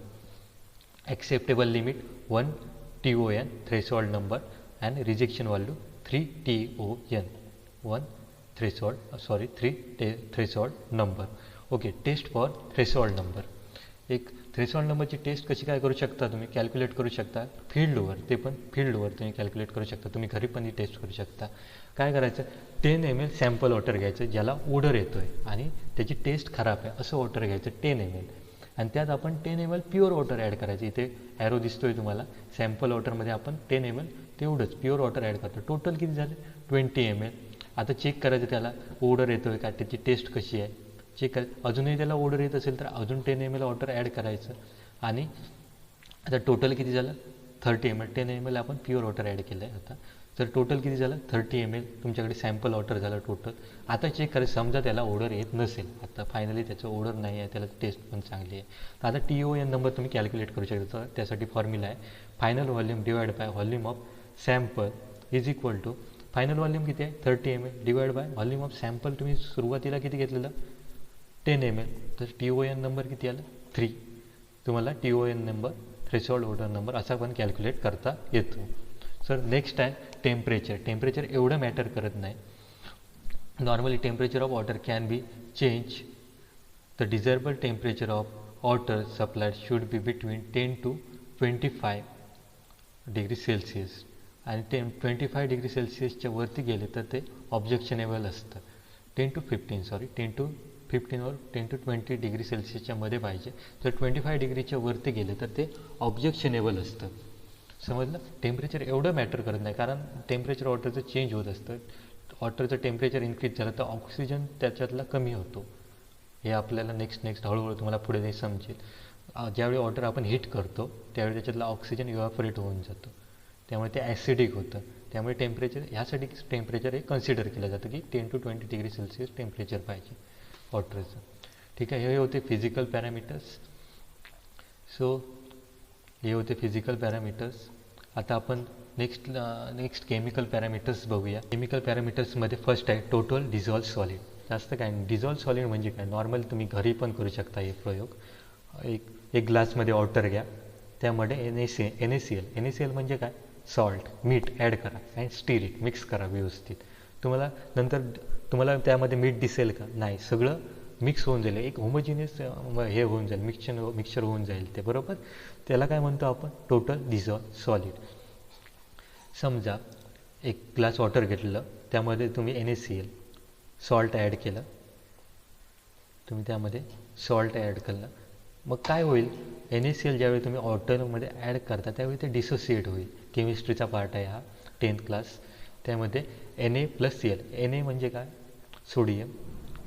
Acceptable limit 1 TON threshold number and rejection value 3 TON. 3 threshold number. Okay, test for threshold number. एक threshold नंबरची taste कशी काय करू शकता? तुम्ही calculate करू शकता फील्डवर, ते पण फील्डवर तुम्ही कॅल्क्युलेट करू शकता. तुम्ही घरी पण ही टेस्ट करू शकता. काय करायचं? 10 ml सॅम्पल वॉटर घ्यायचं ज्याला ओडर येतो आहे आणि त्याची टेस्ट खराब आहे असं वॉटर घ्यायचं 10 ml. आणि त्यात आपण 10 ml प्युअर वॉटर ॲड करायचं. इथे ॲरो दिसतोय तुम्हाला. सॅम्पल वॉटरमध्ये आपण 10 ml तेवढंच प्युअर वॉटर ॲड करतो. टोटल किती झाले? 20 ml. आता चेक करायचं त्याला ओडर येतो आहे का, त्याची टेस्ट कशी आहे चेक करायचं. अजूनही त्याला ओडर येत असेल तर अजून 10 ml वॉटर ॲड करायचं. आणि आता टोटल किती झालं? 30 ml. 10 ml आपण प्युअर वॉटर ॲड केलं आहे. आता तर टोटल किती झालं? 30 ml तुमच्याकडे सॅम्पल वॉटर झालं टोटल. आता चेक करायचं, समजा त्याला ओडर येत नसेल, आता फायनली त्याचं ओडर नाही आहे, त्याला टेस्ट पण चांगली आहे. तर आता TON नंबर तुम्ही कॅल्क्युलेट करू शकता. त्यासाठी फॉर्म्युला आहे final volume divide by volume of sample is equal to, final volume किती आहे? 30 ml divide by volume of sample. तुम्ही सुरुवातीला किती घेतलेलं? 10 ml. तर TON नंबर किती आला? 3. तुम्हाला TON number, threshold odour number असा पण कॅल्क्युलेट करता येतो. सर नेक्स्ट आहे टेम्परेचर. टेम्परेचर एवढं मॅटर करत नाही. Normally temperature of water can be change. The desirable temperature of water supplied should be between 10 to 25 degree Celsius. आणि 25 डिग्री सेल्सिअसच्या वरती गेले तर ते ऑब्जेक्शनेबल असतं. 10 to 15 और 10 to 20 डिग्री सेल्सिअसच्या मध्ये पाहिजे. जर 25 डिग्रीच्या वरती गेले तर ते ऑब्जेक्शनेबल असतं. समजलं? टेम्परेचर एवढं मॅटर करत नाही, कारण टेम्परेचर वॉटरचं चेंज होत असतं. वॉटरचं टेम्परेचर इन्क्रीज झालं तर ऑक्सिजन त्याच्यातला कमी होतो. हे आपल्याला नेक्स्ट हळूहळू तुम्हाला पुढे नाही समजेल. ज्यावेळी वॉटर आपण हीट करतो त्यावेळी त्याच्यातला ऑक्सिजन इव्हॅपोरेट होऊन जातो, त्यामुळे ते ॲसिडिक होतं. त्यामुळे टेम्परेचर, ह्यासाठी टेम्परेचर हे कन्सिडर केलं जातं की 10 to 20 डिग्री सेल्सिअस टेम्परेचर पाहिजे वॉटरचं. ठीक आहे, हे होते फिजिकल पॅरामीटर्स. सो हे होते फिजिकल पॅरामीटर्स. आता आपण नेक्स्ट केमिकल पॅरामीटर्स बघूया. केमिकल पॅरामीटर्समध्ये फर्स्ट आहे टोटल डिझॉल्व सॉलिड. जास्त काय नाही, डिझॉल्व सॉलिड म्हणजे काय, नॉर्मल तुम्ही घरी पण करू शकता हे प्रयोग. एक ग्लासमध्ये वॉटर घ्या, त्यामध्ये NaCl म्हणजे काय, सॉल्ट, मीठ ॲड करा अँड स्टीर इट, मिक्स करा व्यवस्थित. तुम्हाला त्यामध्ये मीठ दिसेल का? नाही, सगळं मिक्स होऊन जाईल, एक होमोजिनियस हे होऊन जाईल, मिक्सचर होऊन जाईल ते, बरोबर. त्याला काय म्हणतो आपण? Total dissolve solid. समजा एक ग्लास वॉटर घेतलं, त्यामध्ये तुम्ही NaCl सॉल्ट ॲड केलं, तुम्ही त्यामध्ये सॉल्ट ॲड केलं, मग काय होईल, NaCl ज्यावेळी तुम्ही वॉटरमध्ये ॲड करता त्यावेळी ते डिसोसिएट होईल. केमिस्ट्रीचा पार्ट आहे हा 10th क्लास. त्यामध्ये Na+Cl, Na म्हणजे काय, सोडियम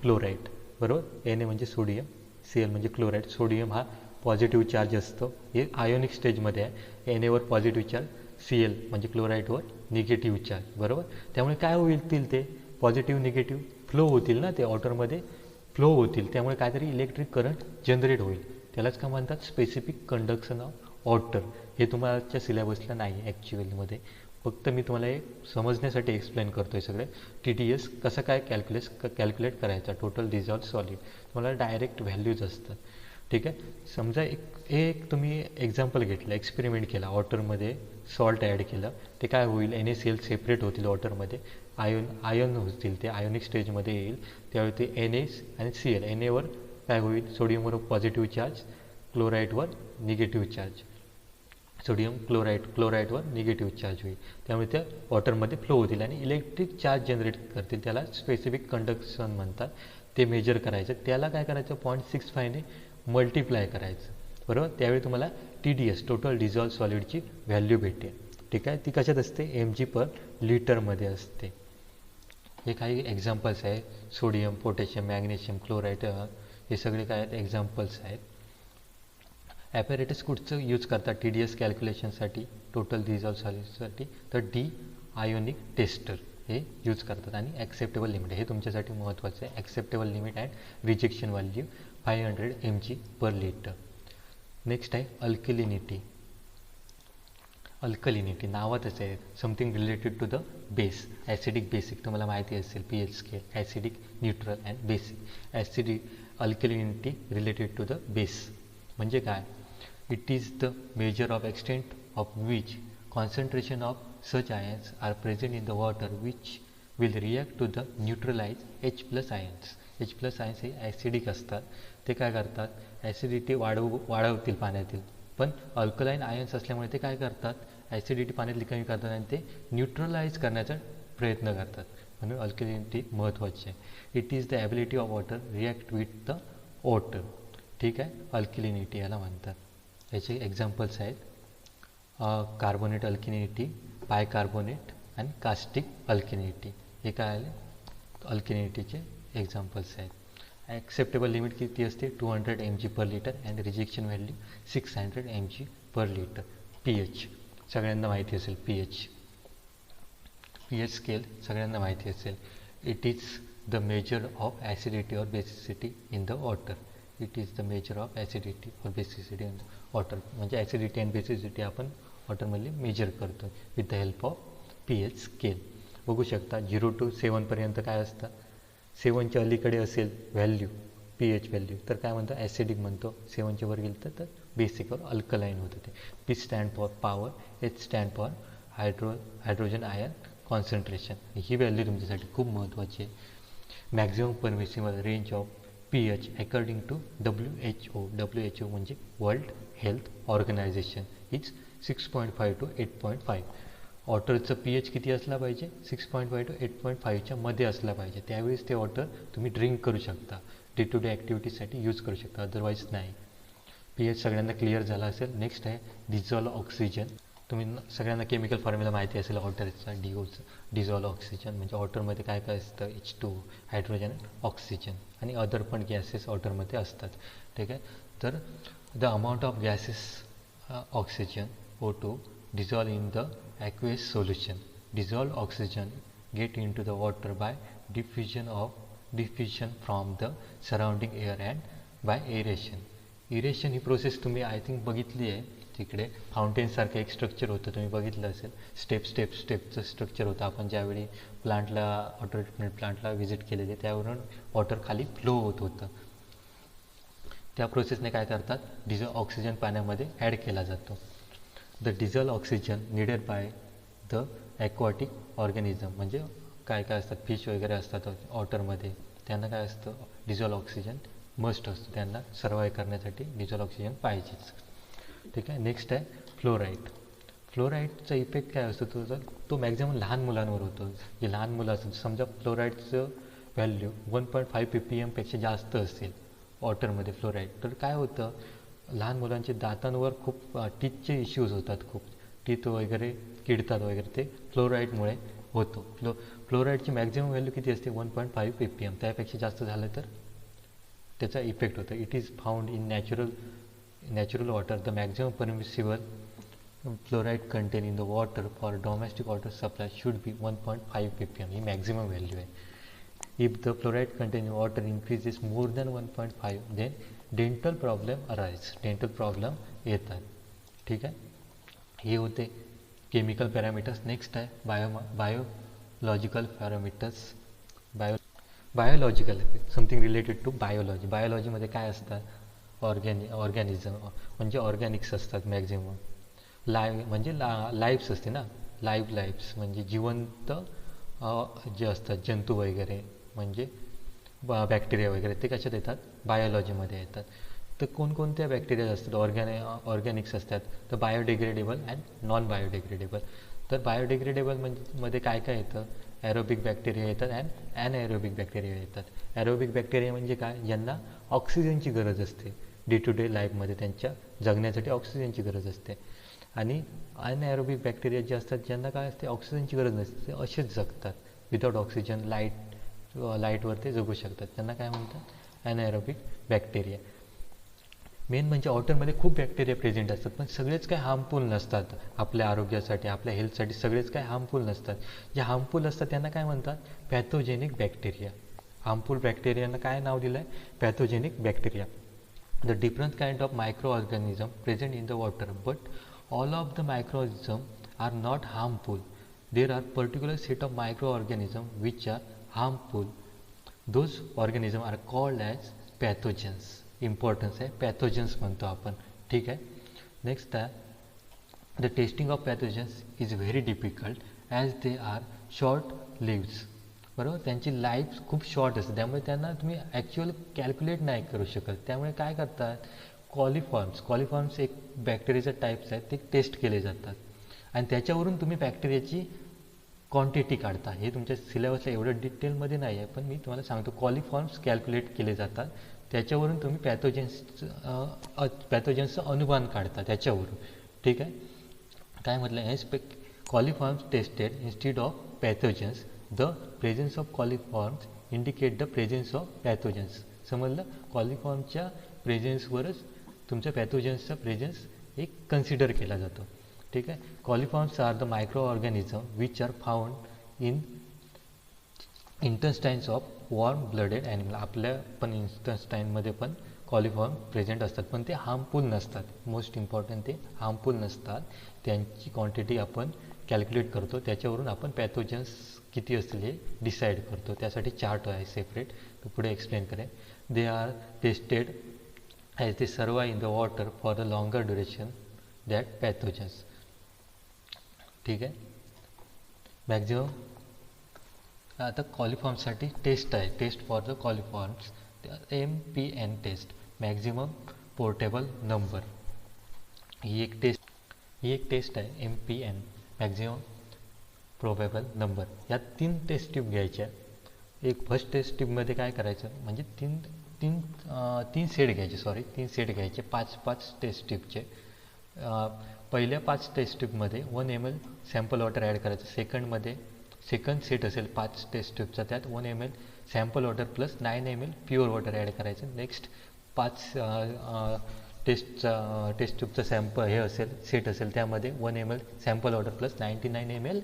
क्लोराईड, बरोबर. Na म्हणजे सोडियम, Cl म्हणजे क्लोराईड. सोडियम हा पॉझिटिव्ह चार्ज असतो, हे आयोनिक स्टेजमध्ये आहे. Na वर पॉझिटिव्ह चार्ज, Cl म्हणजे क्लोराईडवर निगेटिव्ह चार्ज, बरोबर. त्यामुळे काय होईल, ते पॉझिटिव्ह निगेटिव्ह फ्लो होतील ना, ते वॉटरमध्ये फ्लो होतील, त्यामुळे काहीतरी इलेक्ट्रिक करंट जनरेट होईल. त्यालाच का म्हणतात, स्पेसिफिक कंडक्शन ऑफ वॉटर. हे तुम्हाच्या सिलेबसला नाही ॲक्च्युअलमध्ये, फक्त मी तुम्हाला हे समजण्यासाठी एक्सप्लेन करतो आहे सगळे. TDS कसं काय कॅल्क्युलेट करायचा, टोटल डिझॉल्व्ड सॉलिड, तुम्हाला डायरेक्ट व्हॅल्यूज असतात. ठीक आहे. समजा एक तुम्ही एक्झाम्पल घेतलं, एक्सपेरिमेंट केला, वॉटरमध्ये सॉल्ट ॲड केलं, ते काय होईल, NaCl सेपरेट होतील वॉटरमध्ये, आयन होतील, ते आयोनिक स्टेजमध्ये येईल. त्यावेळी ते Na आणि Cl, Na वर काय होईल, सोडियमवर पॉझिटिव्ह चार्ज, क्लोराईडवर निगेटिव्ह चार्ज, सोडियम क्लोराईडवर निगेटिव्ह चार्ज होईल. त्यामुळे त्या वॉटरमध्ये फ्लो होतील आणि इलेक्ट्रिक चार्ज जनरेट करतील. त्याला स्पेसिफिक कंडक्शन म्हणतात. ते मेजर करायचं, त्याला काय करायचं, 0.65ने मल्टिप्लाय करायचं, बरोबर. त्यावेळी तुम्हाला TDS टोटल डिझॉल्व्ड सॉलिडची व्हॅल्यू भेटेल. ठीक आहे. ती कशात असते, mg/लिटरमध्ये असते. हे काही एक्झाम्पल्स आहे, सोडियम, पोटॅशियम, मॅग्नेशियम, क्लोराईड, हे सगळे काय आहेत, एक्झाम्पल्स आहेत. ॲपॅरेटस कुठचं यूज करतात TDS कॅल्क्युलेशनसाठी, टोटल डिझॉल्व्ड सॉलिडसाठी, तर आयोनिक टेस्टर हे यूज करतात. आणि ॲक्सेप्टेबल लिमिट, हे तुमच्यासाठी महत्त्वाचं आहे. Acceptable limit and rejection value 500 mg/लिटर. नेक्स्ट आहे अल्कलिनिटी. अल्कलिनिटी नावातच आहे, something related to the base, acidic basic. तुम्हाला माहिती असेल pH scale, acidic, neutral and basic. Acidic alkalinity related to the base म्हणजे काय, it is the measure of extent of which concentration of such ions are present in the water which will react to the neutralize H+ ions. H+ ions हे acidic असतात, ते काय करतात, acidity वाढवतील पाण्यातील. पण अल्कलाईन आयन्स असल्यामुळे ते काय करतात, ॲसिडिटी पाण्यातली कमी करतात आणि ते न्यूट्रलाइज करण्याचा प्रयत्न करतात. म्हणून अल्कलिनिटी महत्त्वाची आहे. It is the ability of water react with the water. ठीक आहे, अल्कलिनिटी याला म्हणतात. याचे एक्झाम्पल्स आहेत कार्बोनेट अल्कलिनिटी, बायकार्बोनेट आणि कास्टिक अल्कलिनिटी. हे काय आले, अल्कलिनिटीचे एक्झाम्पल्स आहेत. ॲक्सेप्टेबल लिमिट किती असते, 200 mg/लिटर अँड रिजेक्शन व्हॅल्यू 600 mg/लिटर. pH सगळ्यांना माहिती असेल, pH स्केल सगळ्यांना माहिती असेल. It is the measure of acidity or basicity in the water. It is the measure of acidity or basicity in the water. म्हणजे ॲसिडिटी अँड बेसिसिटी आपण वॉटरमधली major करतो with the help of pH scale. बघू शकता 0 to 7 पर्यंत काय असतं, 7च्या अलीकडे असेल व्हॅल्यू, pH व्हॅल्यू, तर काय म्हणतो, ॲसिडिक म्हणतो. 7च्या वर गेलं तर बेसिक और अल्कलाईन होतं ते. P stand for power, H stand for hydrogen ion concentration. ही व्हॅल्यू तुमच्यासाठी खूप महत्त्वाची आहे. Maximum permissible range of pH according to WHO म्हणजे world health organization is 6.5 to 8.5. वॉटरचं pH किती असला पाहिजे, 6.5 to 8.5च्या मध्ये असला पाहिजे. त्यावेळेस ते वॉटर तुम्ही ड्रिंक करू शकता, डे टू डे ॲक्टिव्हिटीसाठी यूज करू शकता, अदरवाईज नाही. pH सगळ्यांना क्लिअर झाला असेल. नेक्स्ट आहे डिझॉल्व ऑक्सिजन. तुम्ही सगळ्यांना केमिकल फॉर्म्युला माहिती असेल वॉटरचा, डिझॉल्व ऑक्सिजन म्हणजे वॉटरमध्ये काय काय असतं, H2, हायड्रोजन, ऑक्सिजन आणि अदर पण गॅसेस वॉटरमध्ये असतात. ठीक आहे. तर the amount of gases oxygen O2 dissolve in the aqueous solution. Dissolved oxygen get into the water by diffusion from the surrounding air and by aeration. Aeration he process तुम्ही I think बघितली आहे, तिकडे फाउंटेनसारखं एक structure होतं, तुम्ही बघितलं असेल. स्टेपचं structure होतं. आपण ज्यावेळी प्लांटला, वॉटर ट्रीटमेंट प्लांटला व्हिजिट केलेले, त्यावरून वॉटर खाली फ्लो होत होतं. त्या प्रोसेसने काय करतात, डिझॉल्व ऑक्सिजन पाण्यामध्ये ॲड केला जातो. The dissolve oxygen needed by the aquatic organism म्हणजे काय काय असतात, फिश वगैरे असतात वॉटरमध्ये, त्यांना काय असतं, डिझॉल्व ऑक्सिजन मस्ट असतो. त्यांना सर्वाईव्ह करण्यासाठी डिझॉल्व ऑक्सिजन पाहिजेच. ठीक आहे. नेक्स्ट आहे फ्लोराईड. फ्लोराईडचा इफेक्ट काय असतो तो मॅक्झिमम लहान मुलांवर होतो. जे लहान मुलं असतात, समजा फ्लोराईडचं व्हॅल्यू 1.5 ppm पेक्षा जास्त असेल वॉटरमध्ये फ्लोराईड, तर काय होतं, लहान मुलांचे दातांवर खूप टीथचे इश्यूज होतात, खूप टीथ वगैरे किडतात वगैरे, ते फ्लोराईडमुळे होतो. फ्लोराईडची मॅक्झिमम व्हॅल्यू किती असते, 1.5 ppm. त्यापेक्षा जास्त झालं तर त्याचा इफेक्ट होतो. It is found in natural water. The maximum permissible fluoride content in the water for domestic water supply should be 1.5 ppm. ही मॅक्झिमम व्हॅल्यू आहे. If the fluoride content in water increases more than 1.5 then dental problem arise. Dental problem येतात. ठीक आहे, हे होते chemical parameters. Next आहे biological parameters. Biological something related to biology. बायोलॉजीमध्ये काय असतात, ऑर्गॅनिझम म्हणजे ऑर्गॅनिक्स असतात मॅक्झिमम. म्हणजे लाईव्स असते ना, लाईव्स म्हणजे जिवंत जे असतात जंतू वगैरे, म्हणजे बॅक्टेरिया वगैरे, ते कशात येतात, बायोलॉजीमध्ये येतात. तर कोणकोणत्या बॅक्टेरिया असतात, ऑर्गॅनिक्स असतात, तर बायोडिग्रेडेबल अँड नॉन बायोडिग्रेडेबल. तर बायोडिग्रेडेबल मध्ये काय काय येतं, ॲरोबिक बॅक्टेरिया येतात अँड ॲनॲरोबिक बॅक्टेरिया येतात. ॲरोबिक बॅक्टेरिया म्हणजे काय, ज्यांना ऑक्सिजनची गरज असते डे टू डे लाईफमध्ये, त्यांच्या जगण्यासाठी ऑक्सिजनची गरज असते. आणि अनॲरोबिक बॅक्टेरिया जे असतात, ज्यांना काय असते, ऑक्सिजनची गरज नसते, ते असेच जगतात विदाउट ऑक्सिजन, लाईटवर ते जगू शकतात. त्यांना काय म्हणतात, अनॲरोबिक बॅक्टेरिया. मेन म्हणजे वॉटरमध्ये खूप बॅक्टेरिया प्रेझेंट असतात, पण सगळेच काय हार्मफुल नसतात आपल्या आरोग्यासाठी, आपल्या हेल्थसाठी सगळेच काय हार्मफुल नसतात. जे हार्मफुल असतात त्यांना काय म्हणतात, पॅथोजेनिक बॅक्टेरिया. हार्मफुल बॅक्टेरियांना काय नाव दिलं आहे, pathogenic bacteria. The different kind of micro organism present in the water, but all of the microorganisms are not harmful. There are particular set of microorganisms which are harmful. Those organisms are called as pathogens. Importance आहे, pathogens म्हणतो आपण. ठीक आहे. Next आहे, the testing of pathogens is very difficult as they are short lives. बरोबर, त्यांची life खूप short असते, त्यामुळे त्यांना तुम्ही ॲक्च्युअली कॅल्क्युलेट नाही करू शकत. त्यामुळे काय करतात, कॉलिफॉर्म्स एक बॅक्टेरियाचे टाईप्स आहेत, ते टेस्ट केले जातात आणि त्याच्यावरून तुम्ही बॅक्टेरियाची क्वांटिटी काढता. हे तुमच्या सिलेबसला एवढं डिटेलमध्ये नाही आहे, पण मी तुम्हाला सांगतो, कॉलिफॉर्म्स कॅल्क्युलेट केले जातात, त्याच्यावरून तुम्ही पॅथोजन्सचं अनुमान काढता त्याच्यावरून. ठीक आहे, काय म्हटलं आहे, coliforms tested instead of pathogens. The presence of coliforms indicate the presence of pathogens. समजलं, कॉलिफॉर्मच्या प्रेझेन्सवरच तुमच्या पॅथोजन्सचा प्रेझेन्स एक कन्सिडर केला जातो. ठीक आहे. Coliforms are the micro organism which are found in intestines of warm blooded animal. आपल्या पण इंटेस्टाईनमध्ये पण कॉलिफॉर्म प्रेझेंट असतात, पण ते हार्मफुल नसतात. मोस्ट इम्पॉर्टंट, ते हार्मफुल नसतात. त्यांची क्वांटिटी आपण कॅल्क्युलेट करतो, त्याच्यावरून आपण पॅथोजन्स किती असतील हे डिसाईड करतो. त्यासाठी चार्ट आहे सेपरेट, तो पुढे एक्सप्लेन करेन. They are tested as they survive in the water for a longer duration that pathogens. ठीक आहे. मॅक्झिमम आता कॉलिफॉर्मसाठी टेस्ट आहे, test for the coliforms, MPN test, maximum portable number. ही एक टेस्ट आहे, MPN, मॅक्झिमम प्रोबेबल नंबर. या 3 taste tube घ्यायच्या. एक फर्स्ट टेस्ट ट्यूबमध्ये काय करायचं, म्हणजे तीन सेट घ्यायचे, 5 टेस्ट ट्यूबचे. पहिल्या 5 टेस्ट ट्यूबमध्ये 1 ml सॅम्पल वॉटर ॲड करायचं. सेकंड सेट असेल 5 टेस्ट ट्यूबचा, त्यात 1 ml sample water plus 9 ml pure water add करायचं. नेक्स्ट 5 टेस्ट ट्यूबचा सेट असेल, त्यामध्ये 1 ml sample water plus 99 ml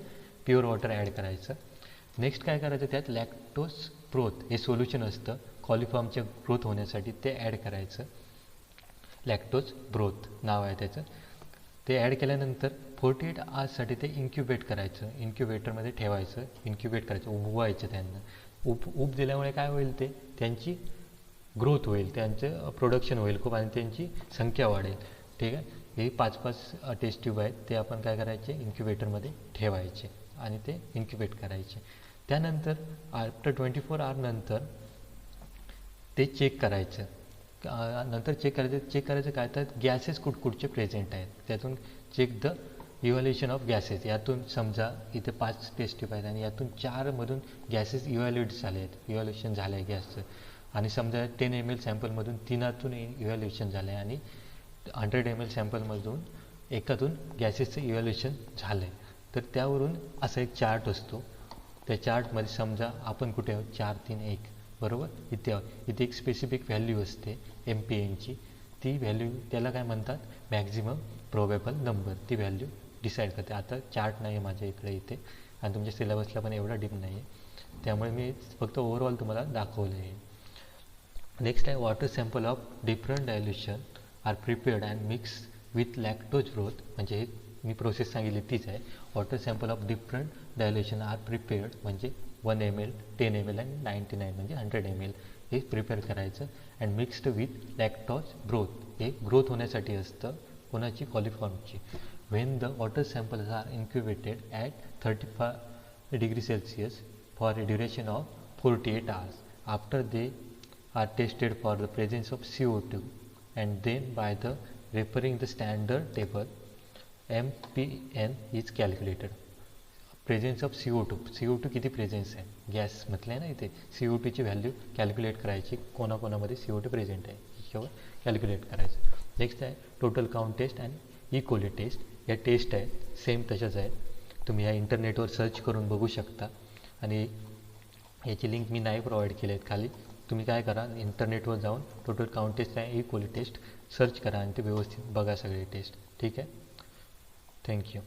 pure water add करायचं. नेक्स्ट काय करायचं, त्यात लॅक्टोज ब्रोथ हे सोल्युशन असतं कॉलिफॉर्मच्या ग्रोथ होण्यासाठी, ते ॲड करायचं. लॅक्टोज ब्रोथ नाव आहे त्याचं. ते ॲड केल्यानंतर 48 आवर्ससाठी ते इन्क्युबेट करायचं, इन्क्युबेटरमध्ये ठेवायचं, इन्क्युबेट करायचं, उबवायचं त्यांना. उब दिल्यामुळे काय होईल, ते त्यांची ग्रोथ होईल, त्यांचं प्रोडक्शन होईल खूप, आणि त्यांची संख्या वाढेल. ठीक आहे. हे 5 टेस्ट ट्यूब आहेत, ते आपण काय करायचे, इन्क्युबेटरमध्ये ठेवायचे आणि ते इन्क्युबेट करायचे. त्यानंतर आफ्टर 24 आवर नंतर ते चेक करायचं. चेक करायचं काय, तर गॅसेस कुठचे प्रेझेंट आहेत, त्यातून check the evaluation of gases, यातून समजा इथे 5 टेस्ट ट्यूब आहेत आणि यातून 4मधून गॅसेस इव्हॅल्युएट झाले आहेत, इव्हॅल्युएशन झालं आहे गॅसचं. आणि समजा 10 ml सॅम्पलमधून 3 इव्हॅल्युएशन झालं आहे आणि 100 ml सॅम्पलमधून एकातून गॅसेसचं इव्हॅल्युएशन झालं आहे. तर त्यावरून असा एक चार्ट असतो. त्या चार्टमध्ये समजा आपण कुठे आहोत, 4, 3, 1 बरोबर, इथे आहोत. इथे एक स्पेसिफिक व्हॅल्यू असते MPNची, ती व्हॅल्यू त्याला काय म्हणतात, मॅक्झिमम प्रोबेबल नंबर. ती व्हॅल्यू डिसाईड करते. आता चार्ट नाही आहे माझ्या इकडे इथे आणि तुमच्या सिलेबसला पण एवढा डीप नाही आहे, त्यामुळे मी फक्त ओव्हरऑल तुम्हाला दाखवलं आहे. नेक्स्ट आहे water sample of different dilution are prepared and mix with lactose broth. म्हणजे मी प्रोसेस सांगितली तीच आहे. Water sample of different dilution are prepared म्हणजे 1 ml, 10 ml आणि 99 म्हणजे 100 ml हे प्रिपेअर करायचं. And mixed with lactose broth, हे ग्रोथ होण्यासाठी असतं, कोणाची, कॉलिफॉर्मची. When the water samples are incubated at 35 degree Celsius for a duration of 48 hours. After they are tested for the presence of CO2 and then by the referring the standard table, MPN is calculated. Presence of CO2 किती presence आहे, gas म्हटलं आहे ना इथे, CO2ची value calculate करायची, कोणाकोणामध्ये CO2 present आहे याच्यावर calculate करायचं. नेक्स्ट आहे total count test and E coli test. या टेस्ट आहेत सेम तशाच आहेत, तुम्ही या इंटरनेटवर सर्च करून बघू शकता. आणि याची लिंक मी नाही प्रोव्हाइड केली आहेत खाली. तुम्ही काय करा, इंटरनेटवर जाऊन टोटल काउंट टेस्ट आणि इकोली टेस्ट सर्च करा आणि ते व्यवस्थित बघा सगळे टेस्ट. ठीक आहे, थँक्यू.